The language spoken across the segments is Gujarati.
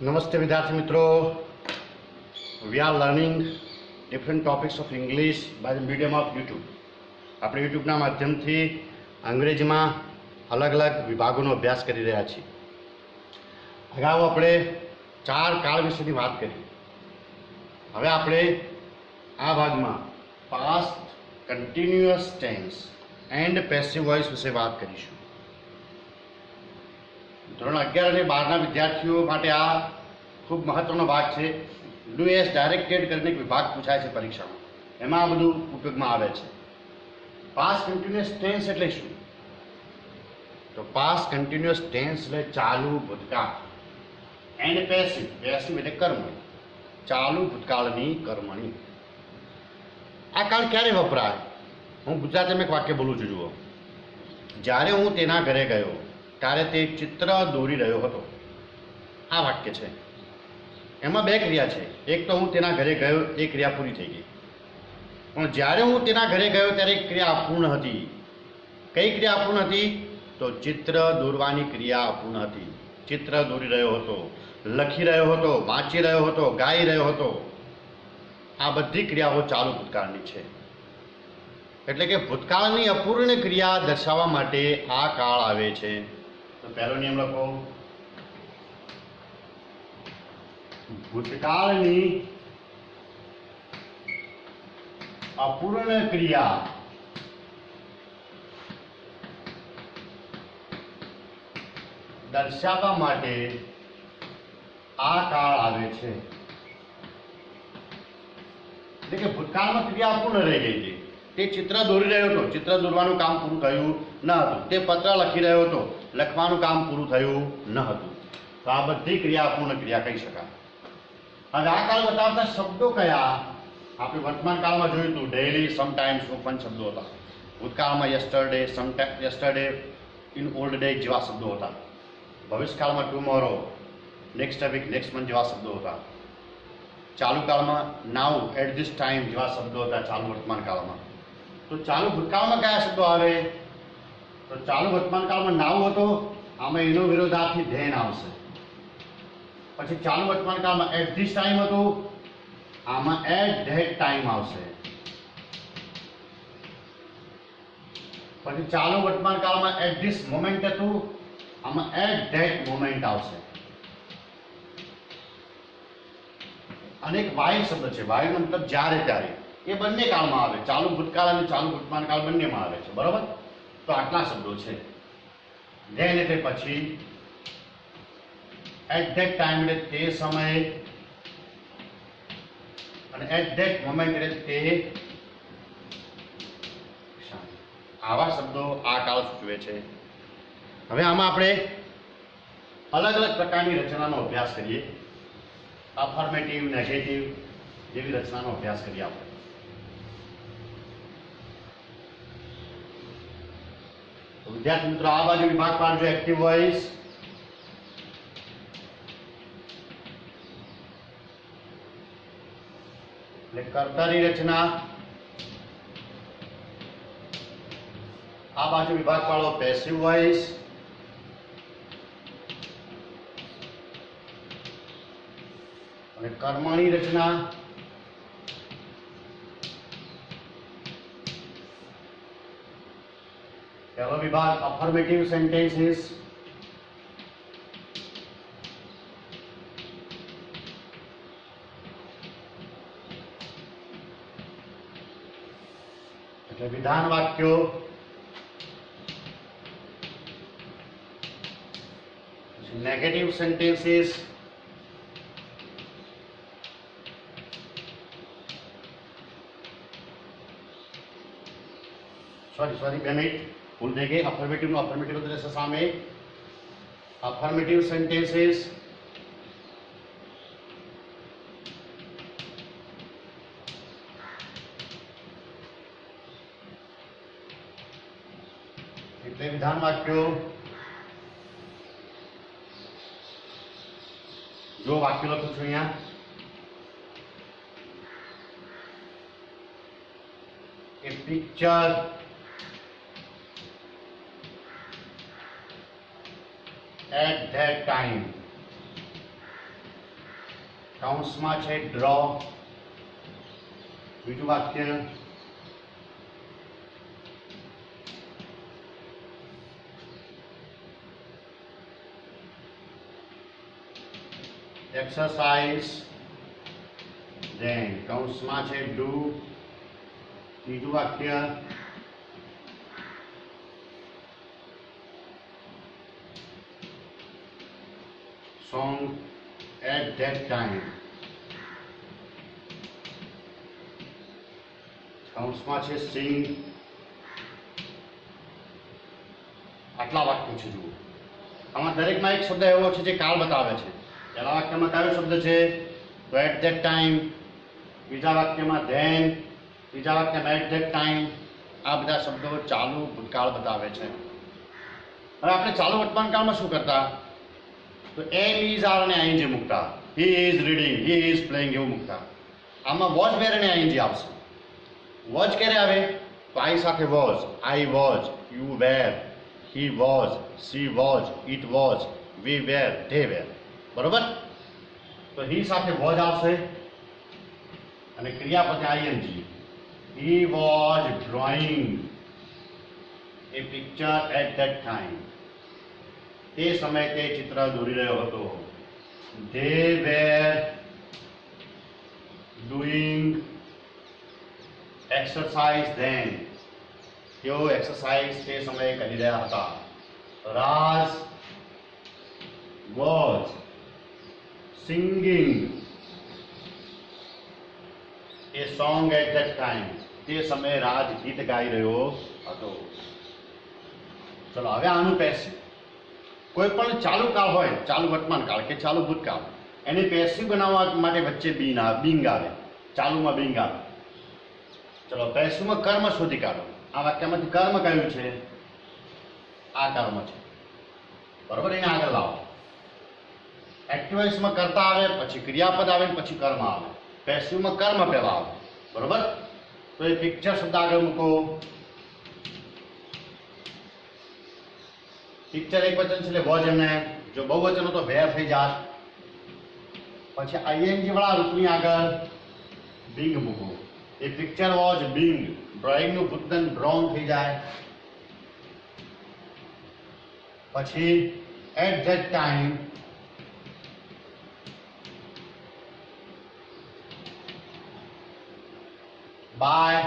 નમસ્તે વિદ્યાર્થી મિત્રો. We are learning different topics of English by the medium of YouTube. આપણે યુટ્યુબના માધ્યમથી અંગ્રેજીમાં અલગ અલગ વિભાગોનો અભ્યાસ કરી રહ્યા છીએ. અગાઉ આપણે 4 કાળ વિશેની વાત કરી. હવે આપણે આ ભાગમાં past continuous tense and passive voice વિશે વાત કરીશું. ધોરણ 11 અને 12ના વિદ્યાર્થીઓ માટે આ ખૂબ મહત્વનો ભાગ છે. યુએસ ડાયરેક્ટેડ કરીને એક વિભાગ પૂછાય છે પરીક્ષામાં, એમાં આ બધું ઉપયોગમાં આવે છે. પાસ્ટ કન્ટિન્યુઅસ ટેન્સ એટલે શું? તો પાસ્ટ કન્ટિન્યુઅસ ટેન્સ એટલે ચાલુ ભૂતકાળ. એન્ડ પેસિવ, પેસિવ એટલે કર્મણી, ચાલુ ભૂતકાળની કર્મણી. આ કાળ ક્યારે વપરાય? હું ગુજરાતીમાં એક વાક્ય બોલું છું, જુઓ. જ્યારે હું તેના ઘરે ગયો ત્યારે તે ચિત્ર દોરી રહ્યો હતો. આ વાક્ય છે. એમાં 2 ક્રિયા છે. એક તો હું તેના ઘરે ગયો, એ ક્રિયા પૂરી થઈ ગઈ. પણ જ્યારે હું તેના ઘરે ગયો ત્યારે એક ક્રિયા અપૂર્ણ હતી. કઈ ક્રિયા અપૂર્ણ હતી? તો ચિત્ર દોરવાની ક્રિયા અપૂર્ણ હતી. ચિત્ર દોરી રહ્યો હતો, લખી રહ્યો હતો, વાંચી રહ્યો હતો, ગાઈ રહ્યો હતો. આ બધી ક્રિયાઓ ચાલુ ભૂતકાળની છે. એટલે કે ભૂતકાળની અપૂર્ણ ક્રિયા દર્શાવવા માટે આ કાળ આવે છે. તો પહેલો નિયમ લખો. ભૂતકાળની અપૂર્ણ ક્રિયા દર્શાવવા માટે આ કાળ આવે છે. એટલે કે ભૂતકાળમાં ક્રિયા અપૂર્ણ રહી ગઈ હતી. તે ચિત્ર દોરી રહ્યો હતો, ચિત્ર દોરવાનું કામ પૂરું થયું ન હતું. તે પત્ર લખી રહ્યો હતો, લખવાનું કામ પૂરું થયું ન હતું. તો આ બધી ક્રિયા અપૂર્ણ ક્રિયા કહી શકાય. હવે આ કાળ બતાવતા શબ્દો કયા? આપણે વર્તમાન કાળમાં જોયું હતું ડેઈલી, સમટાઈમ્સ ઓપન શબ્દો હતા. ભૂતકાળમાં yesterday, yesterday, in old day જેવા શબ્દો હતા. ભવિષ્યકાળમાં tomorrow, next week, next month જેવા શબ્દો હતા. ચાલુ કાળમાં નાઉ, એટ ધીસ ટાઈમ જેવા શબ્દો હતા ચાલુ વર્તમાન કાળમાં. તો ચાલુ ભૂતકાળમાં કયા શબ્દો આવે? તો ચાલુ વર્તમાન કાળમાં નાઉ હતો, આમાં એનો વિરોધાર્થી ધેન આવશે. પછી ચાલુ વર્તમાન કાળમાં એટ ધીસ ટાઈમ હતું, આમાં એટ ધેટ ટાઈમ આવશે. પછી ચાલુ વર્તમાન કાળમાં એટ ધીસ મોમેન્ટ હતું, આમાં એટ ધેટ મોમેન્ટ આવશે. અને એક વાઇલ શબ્દ છે. વાઇલ મતલબ જ્યારે ત્યારે. એ બંને કાળમાં આવે. ચાલુ ભૂતકાળ અને ચાલુ વર્તમાન કાળ બંનેમાં આવે છે. બરોબર? તો આટલા શબ્દો છે. ધેન એટલે પછી, એટ ધેટ ટાઈમ એટલે તે સમયે, અને એટ ધેટ મોમેન્ટ એટલે તે ક્ષણે. આવા શબ્દો આ કાળ સૂચવે છે. હવે આમાં આપણે અલગ અલગ પ્રકારની રચનાનો અભ્યાસ કરીએ. અફર્મેટિવ, નેગેટિવ જેવી રચનાનો અભ્યાસ કરીએ આપણે. તો વિદ્યાર્થી મિત્રો, આ બાજુ વિભાગ પાડજો. એક્ટિવ વોઇસ, એટલે કર્તાની રચના. આ બાજુ વિભાગ પાડો પેસિવ વોઇસ, અને કર્મણી રચના. પહેલો વિભાગ અફર્મેટિવ સેન્ટેન્સીસ, એટલે વિધાન વાક્યો. નેગેટિવ સેન્ટેન્સીસ, સોરી 2 મિનિટ ભૂલ થઈ ગઈ. અફર્મેટિવ નું અફર્મેટિવ જ રહેશે સામે. અફર્મેટિવ સેન્ટેન્સીસ, એટલે વિધાન વાક્યો. જો વાક્ય લખું છું અહીંયા, a picture at that time. કૌંસમાં છે ડ્રો. બીજું વાક્ય exercise then કૌંસમાં છે do. ત્રીજું વાક્ય song at that time કૌંસમાં છે sing. આટલા વાક્યો છે. જુઓ, આમાં દરેકમાં એક શબ્દ એવો છે જે કાળ બતાવે છે. પહેલા વાક્યમાં કયો શબ્દ છે? તો એટ ધેટ ટાઈમ. બીજા વાક્યમાં ધેન. ત્રીજા વાક્યમાં એટ ધેટ ટાઈમ. આ બધા શબ્દો ચાલુ ભૂતકાળ બતાવે છે. હવે આપણે ચાલુ વર્તમાનકાળમાં શું કરતા? તો એમ ઇઝ આર અને આઈએનજી મૂકતા. He is reading, he is playing એવું મૂકતા. આમાં વોઝ વેર અને આઈએનજી આવશે. વોઝ ક્યારે આવે? તો આઈ સાથે was. I was, you were, he was, she was, it was, we were, they were. બરોબર? તો હી સાથે વોઝ આવશે અને ક્રિયાપદ ING. He was drawing a picture at that time. તે સમયે તે ચિત્ર દોરી રહ્યો હતો. They were doing exercise then. તેઓ એક્સરસાઇઝ તે સમયે કરી રહ્યા હતા. Raj was singing a song at that time. તે સમયે રાજ ગીત ગાઈ રહ્યો હતો. ચલો, હવે આનું પેસિવ. કોઈ પણ ચાલુ કાળ હોય, ચાલુ વર્તમાન કાળ કે ચાલુ ભૂતકાળ, એને પેસિવ બનાવવા માટે વચ્ચે બિંગ આવે. ચાલુમાં બિંગ આવે. ચલો, પેસિવમાં કર્મ શોધી કાઢો. આ વાક્યમાંથી કર્મ કયું છે? આ કર્મ છે. બરોબર? એને આગળ લાવો. એક્ટિવાઇઝમાં કર્તા આવે, પછી ક્રિયાપદ આવે, પછી કર્મ આવે. પેસિવમાં કર્મ પહેલા આવે. બરોબર? તો એ પિક્ચર શબ્દ આગળ મૂકો. પિક્ચર એક વચન છે એટલે વોઝ એમને. જો બહુવચન તો વેર થઈ જાય. પછી આઈએનજી વાળા રૂપની આગળ બિંગ મૂકો. A picture was being. Drawing નું ભૂતગલ ડ્રોન થઈ જાય. પછી at that time by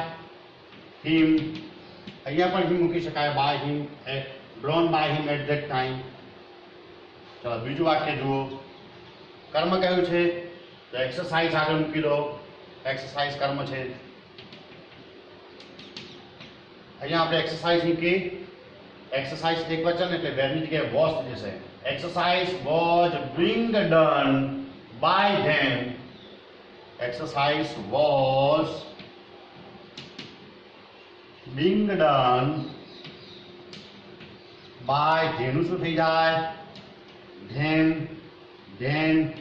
him. અહીંયા પણ હિમ મૂકી શકાય. By him, drawn by him at that time. ચલો, બીજું વાક્ય જુઓ. કર્મ કયું છે? તો એક્સરસાઇઝ આગળ મૂકી દો. એક્સરસાઇઝ કર્મ છે. અહીંયા આપણે એક્સરસાઇઝ મૂકી. એક્સરસાઇઝ એક વચન એટલે વેરની જગ્યાએ વોઝ થઈ જશે. Exercise was being done by them. Exercise was being done by ધેનું શું થઈ જાય? ધેન. ધેન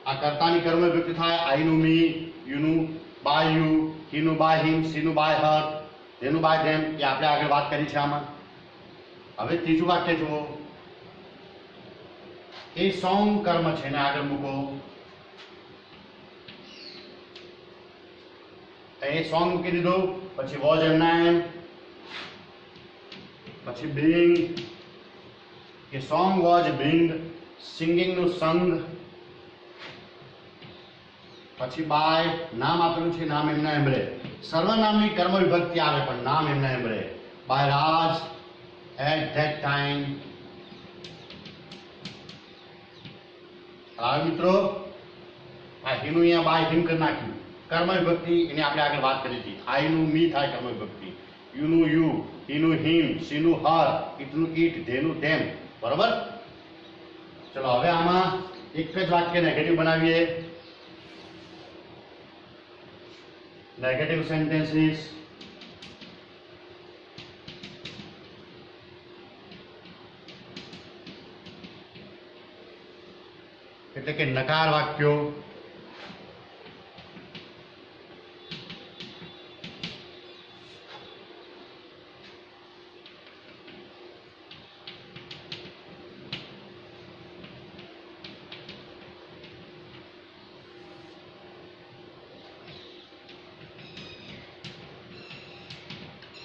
આ કર્તાની કર્મ વ્યક્તિ થાય. આઈનું મી, યુનું બાય યુ, હીનું બાય હિમ, સીનું બાય હર, ધેનું બાય ધેમ. એ આપણે આગળ વાત કરી છે આમાં. હવે ત્રીજું વાક્ય જુઓ. એ સોંગ કર્મ છે ને આગળ મૂકો. એ સોંગ મૂકી દીધું. પછી વોઝ એમના એમ. પછી Bing. A song was Bing. Singing નું સંગ. પછી બાય નામ આપેલું છે. નામ એમના એમ રે. સર્વનામની કર્મ વિભક્તિ આવે પણ નામ એમના એમ રે. By Raj at that time. હા મિત્રો, આ હીનું અહીંયા બાય હિમ કરી નાખ્યું. કર્મ વિભક્તિ એને આપણે આગળ વાત કરી હતી. આઈનું મી થાય કર્મ વિભક્તિ. યુનું યુ, હીનું હિમ, સીનું હર, ઇટનું ઇટ, ધેનું ધેમ. બરોબર? ચલો, હવે આમાં એક જ વાક્ય નેગેટિવ બનાવીએ. Negative sentences. એટલે કે નકાર વાક્યો.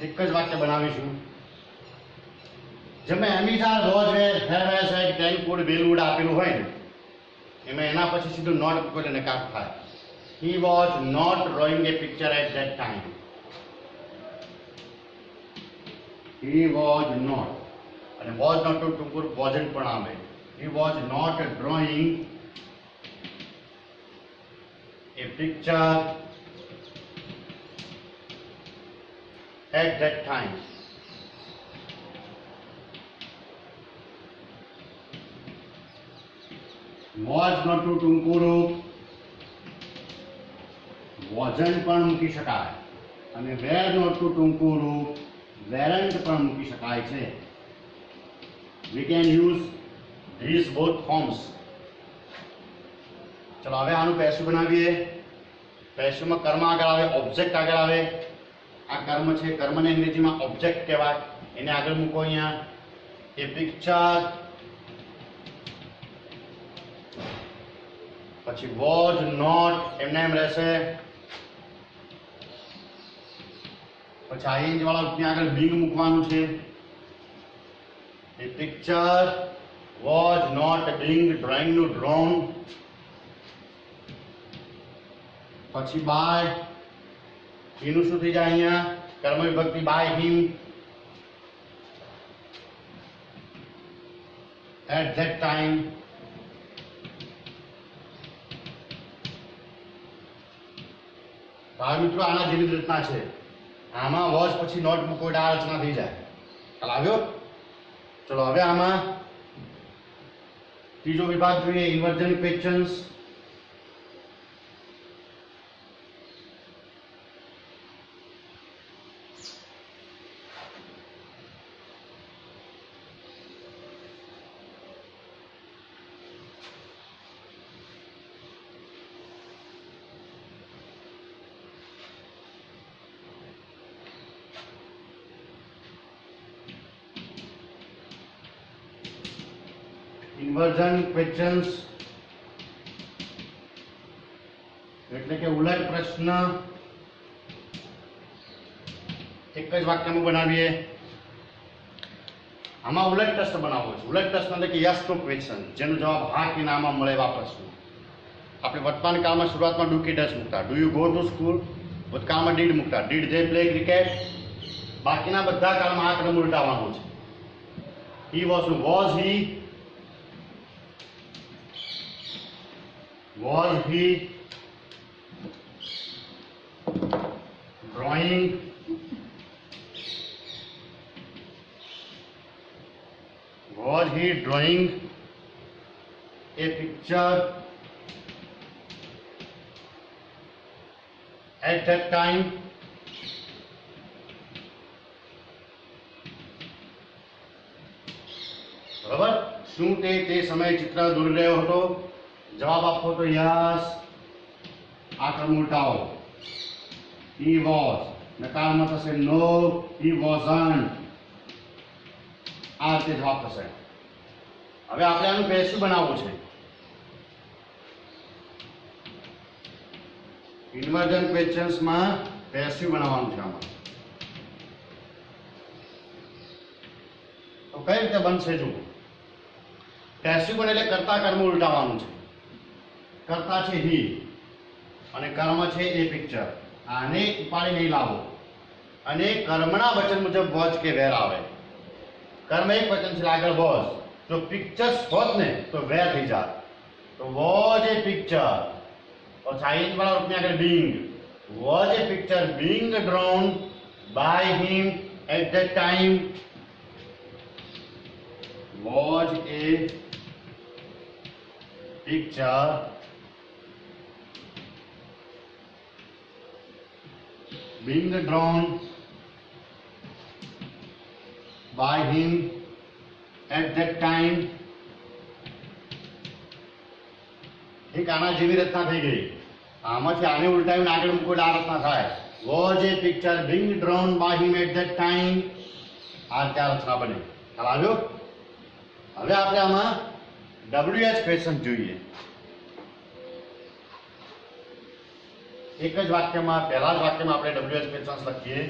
એક જ વાક્ય બનાવીશું. જેમ એમિઝા રોજ ફેર છે ટેન કુડ બિલ વુડ આપેલું હોય ને એમાં એના પછી સીધું નોટ મૂકો એટલે નકાર થાય. He was not drawing a picture at that time. He was not. અને was not to ટૂંકું wasn't પણ આવે. He was not drawing a picture at that time. Was not to ટૂંકું રૂપ wasn't પણ મૂકી શકાય અને were not to ટૂંકું રૂપ weren't પણ મૂકી શકાય છે. We can use these both forms. ચલો હવે આનું પેસિવ બનાવીએ. પેસિવમાં કર્મ આગળ આવે, ઓબ્જેક્ટ આગળ આવે. આ કર્મ છે, કર્મને અંગ્રેજીમાં ઓબ્જેક્ટ કહેવાય. એને આગળ મૂકો અહીંયા. એ પિક્ચર પછી was not એમને એમ રહેશે. પછી આઈએનજી વાળા ત્યાં આગળ being મૂકવાનું છે. The picture was not being drawing નું drawn. પછી by એનું શું થઈ જાય અહીંયા કર્મ વિભક્તિ by him at that time. ભાઈ મિત્રો આના જેવી જ રચના છે. આમાં વોઝ પછી નોટ મૂકો એટલે આ રચના થઈ જાય. ખ્યાલ આવ્યો? ચલો હવે આમાં ત્રીજો વિભાગ જોઈએ, ઇન્વર્જન ક્વેશ્ચન્સ. ઇન્વર્જન ક્વેશ્ચન્સ એટલે કે ઉલટ પ્રશ્ન. એક જ વાક્યમાં બનાવીએ. આમાં ઉલટ પ્રશ્ન બનાવવો છે. ઉલટ પ્રશ્ન એટલે કે યસ નો ક્વેશ્ચન, જેનો જવાબ હા કે નામાં મળે એવા પ્રશ્નો. આપણે વર્તમાન કાળમાં શરૂઆતમાં ડુ કે ડઝ મૂકતા, do you go to school. ભૂતકાળમાં ડીડ મૂકતા, ડીડ ધે પ્લે ક્રિકેટ. બાકીના બધા કાળમાં આ ક્રમ ઉલટાવવાનો છે. હી વોઝ નું was he, was he drawing a picture at that time? બરાબર. શું તે સમયે ચિત્ર દોરી રહ્યો હતો? જવાબ આપો તો યસ. આ ક્રમ ઉલટાવો. he was નકારમાં થશે નો, he wasn't. આ રીતે જવાબ થશે. હવે આપણે આનું પેસિવ બનાવવું છે. ઇન્વર્જન ક્વેશ્ચન્સમાં પેસિવ બનાવવાનું છે. આમાં તો કઈ રીતે બનશે જુઓ. પેસિવ બને એટલે કરતા કર્મ ઉલટાવવાનું છે. કર્તા છે હી અને કર્મ છે એ પિક્ચર. આને ઉપાડી નહીં લાવો અને કર્મના વચન મુજબ વોઝ કે વેર આવે. કર્મ એક વચન છે, આગળ વોઝ. જો પિક્ચર્સ હોત ને તો વેર થઈ જાત. તો વોઝ એ પિક્ચર और साइंस वाला उसमें अगर being was a picture being drawn by him at that time. Was a picture being drawn by him at that time. एक आना जेवी रचना थी गई. आमाथी आने उल्टावीने आगळ मूको એટલે આ રચના થાય. was a picture being drawn by him at that time. આ ચાર રચના બને. ખ્યાલ આવ્યો? હવે આપણે આમાં WH ક્વેશ્ચન જોઈએ. એક જ વાક્યમાં, પહેલા જ વાક્યમાં આપણે WH ક્વેશ્ચન્સ લખીએ.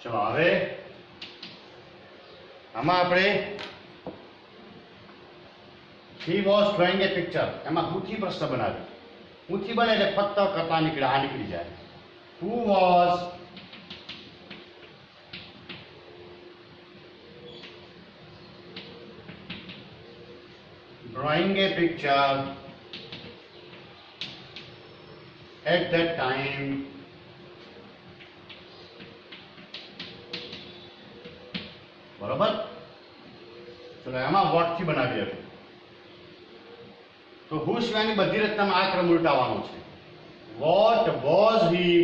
ચલો હવે આમાં આપણે he was drawing a picture એમાં હુંથી પ્રશ્ન બનાવ્યો. હુંથી બને એટલે ફક્ત કરતા નીકળે, આ નીકળી જાય. who was drawing a picture at that time બરોબર. ચલો એમાં વોટ થી બનાવીએ. તો હુ સિવાયની બધી રચનામાં આ ક્રમ ઉલટાવવાનો છે. What was he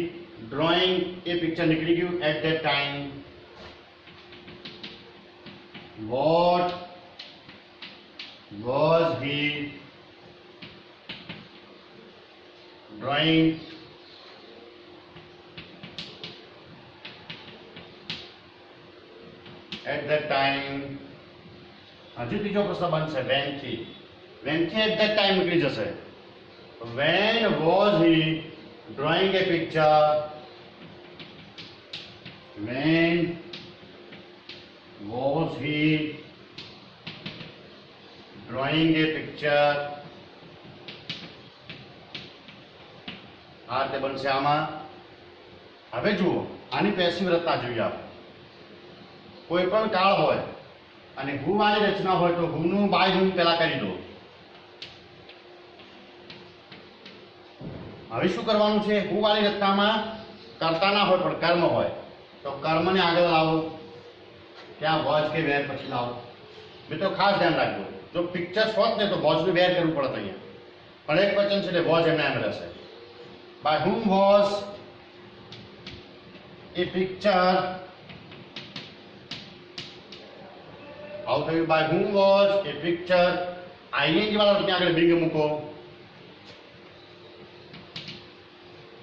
drawing a picture નીકળી ગયું. At that time what was he drawing at that time. હજી ત્રીજો પ્રશ્ન બનશે when થી. when થી at that time નીકળી જશે. when was he drawing a picture? when was he drawing a picture? આ તે બનશે આમાં. હવે જુઓ આની પેસિવ રચના જોઈએ આપણે. કોઈ પણ કાળ હોય અને હુ વાળી રચના હોય તો હુનું બાય હુમ પહેલા કરી દો. હવે શું કરવાનું છે? હુ વાળી રચનામાં કર્તા ના હોય પણ કર્મ હોય તો કર્મને આગળ લાવો. ત્યાં વોઝ કે વેર પછી લાવો. મિત્રો ખાસ ધ્યાન રાખજો, જો પિક્ચર્સ હોત ને તો વોઝનું વેર કરવું પડત અહીંયા, પણ એક વચન છે એટલે વોઝ એમને એમ રહેશે. By whom was a picture. આવું થયું. By whom was a picture. ING વાળો ત્યાં આગળ બિંગ મૂકો.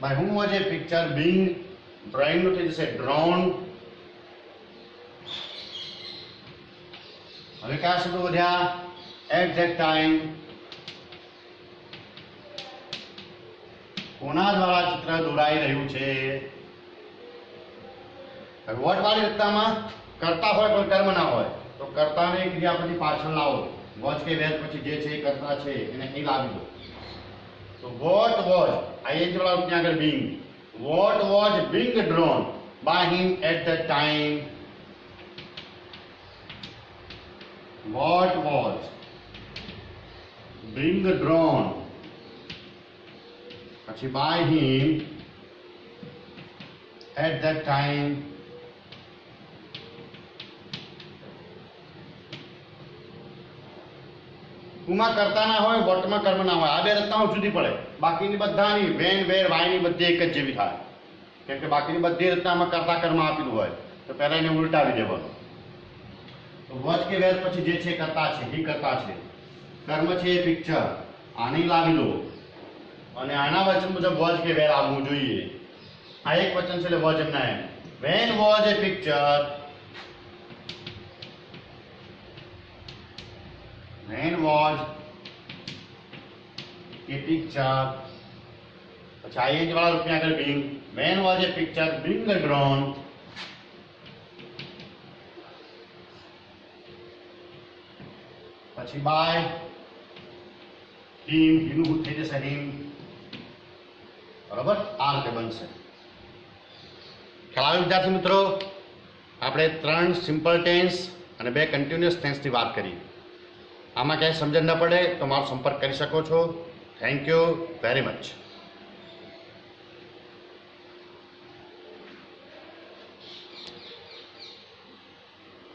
By whom was a picture being. Drawing નું થઈ જશે ડ્રોન. હવે કયા શબ્દો વધ્યા? At that time. કોના દ્વારા ચિત્ર દોરાઈ રહ્યું છે? વોટ વાળી રચનામાં કરતા હોય પણ કર્મ ના હોય તો કર્તાને ક્રિયાપદની પાછળ લાવો. વોચ કે વેર પછી જે છે એ કર્તા છે એને અહીં લાવી દો. તો વોટ વોઝ આઈએનજી વાળા ત્યાં આગળ being. What was being drawn by him at the time. What was being drawn પછી by him at the time. હુમાં કરતા ના હોય, વોટમાં કર્મ ના હોય. આ બે રચનાઓ જુદી પડે. બાકીની બધાની વેન વેર વાયની બધી એક જ જેવી થાય. કેમ કે બાકીની બધી રચનામાં કરતા કર્મ આપેલું હોય તો પહેલા એને ઉલટાવી દેવાનું. તો વોચ કે વેર પછી જે છે કરતા છે, હી કરતા છે. કર્મ છે એ પિક્ચર આની લાવી લો અને આના વચન મુજબ વોચ કે વેર આવવું જોઈએ. આ એક વચન છે એટલે વોચ એમના એમ. When was a picture. When was a picture પછી આઈએનજી વાળા રૂપની આગળ being. When was a picture being drawn? પછી by him. હિનું ભૂત થઈ જશે him. બરાબર. આ રીતે બનશે. ખ્યાલ આવ્યો વિદ્યાર્થી મિત્રો? આપણે 3 સિમ્પલ ટેન્સ અને 2 કન્ટિન્યુઅસ ટેન્સની વાત કરી. આમાં ક્યાંય સમજણ ન પડે તો મારો સંપર્ક કરી શકો છો. Thank you very much.